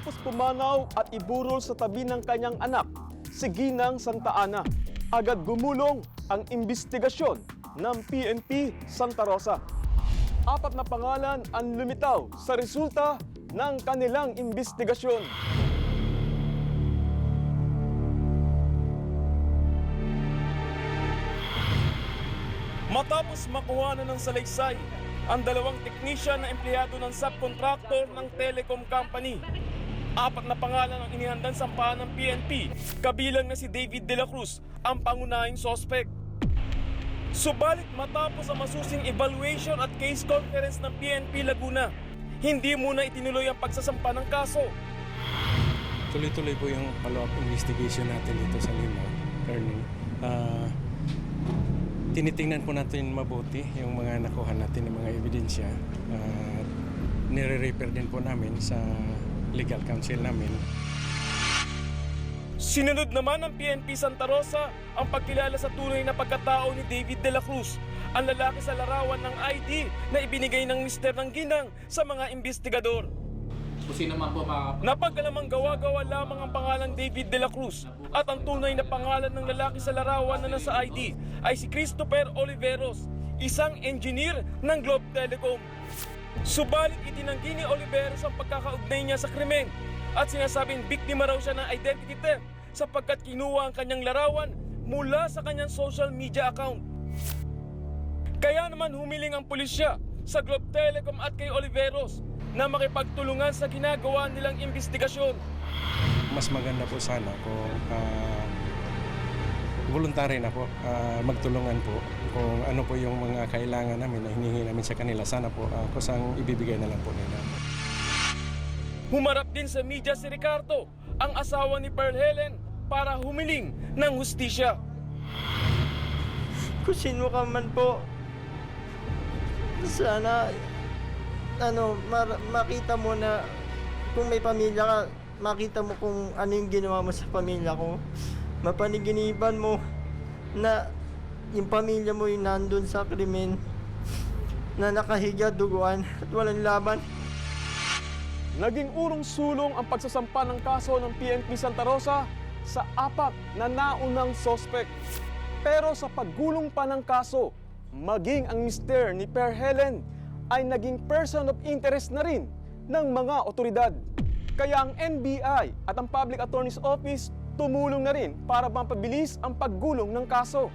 matapos pumanaw at iburol sa tabi ng kanyang anak, si Ginang Santa Ana. Agad gumulong ang imbestigasyon ng PNP Santa Rosa. 4 na pangalan ang lumitaw sa resulta ng kanilang imbestigasyon. Matapos makuha na ng salaysay ang 2 teknisyan na empleyado ng subcontractor ng telecom company, 4 na pangalan ang inihandang sampahan ng PNP, kabilang na si David De La Cruz, ang pangunahing sospek. Subalit matapos ang masusing evaluation at case conference ng PNP Laguna, hindi muna itinuloy ang pagsasampa ng kaso. Tuloy-tuloy po yung follow-up investigation natin dito sa Lima, Ernie. Tinitingnan po natin mabuti yung mga nakuha natin ng mga ebidensya. Nire-refer din po namin sa legal counsel namin. Sinunod naman ng PNP Santa Rosa ang pagkilala sa tunay na pagkatao ni David De La Cruz, ang lalaki sa larawan ng ID na ibinigay ng mister ng Ginang sa mga investigador. Kung sino man po Napagkalamang gawa-gawa lamang ang pangalan David De La Cruz at ang tunay na pangalan ng lalaki sa larawan na nasa ID ay si Christopher Oliveros, isang engineer ng Globe Telecom. Subalit itinanggi ni Oliveros ang pagkakaugnay niya sa krimen at sinasabing biktima raw siya ng identity theft sapagkat kinuha ang kanyang larawan mula sa kanyang social media account. Kaya naman humiling ang pulisya sa Globe Telecom at kay Oliveros na makipagtulungan sa ginagawa nilang investigasyon. Mas maganda po sana kung voluntary na po, magtulungan po kung ano po yung mga kailangan namin na hinihingi namin sa kanila. Sana po kusang ibibigay na lang po nila. Humarap din sa media si Ricardo, ang asawa ni Pearl Helen, para humiling ng hustisya. Kung sino ka man po, sana makita mo na kung may pamilya ka, makita mo kung ano yung ginawa mo sa pamilya ko. Mapaniginipan mo na yung pamilya mo yung nandun sa krimen, na nakahiga, duguan at walang laban. Naging urong-sulong ang pagsasampa ng kaso ng PNP Santa Rosa sa 4 na naunang sospek. Pero sa paggulong pa ng kaso, maging ang mister ni Per Helen ay naging person of interest na rin ng mga otoridad. Kaya ang NBI at ang Public Attorney's Office tumulong na rin para mapabilis ang paggulong ng kaso.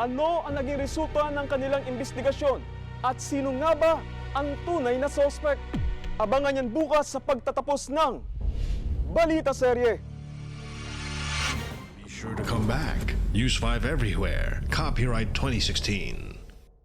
Ano ang naging resulta ng kanilang investigasyon at sino nga ba ang tunay na suspect? Abangan yan bukas sa pagtatapos ng Balita Serye. Be sure to come back. Use 5 everywhere. Copyright 2016.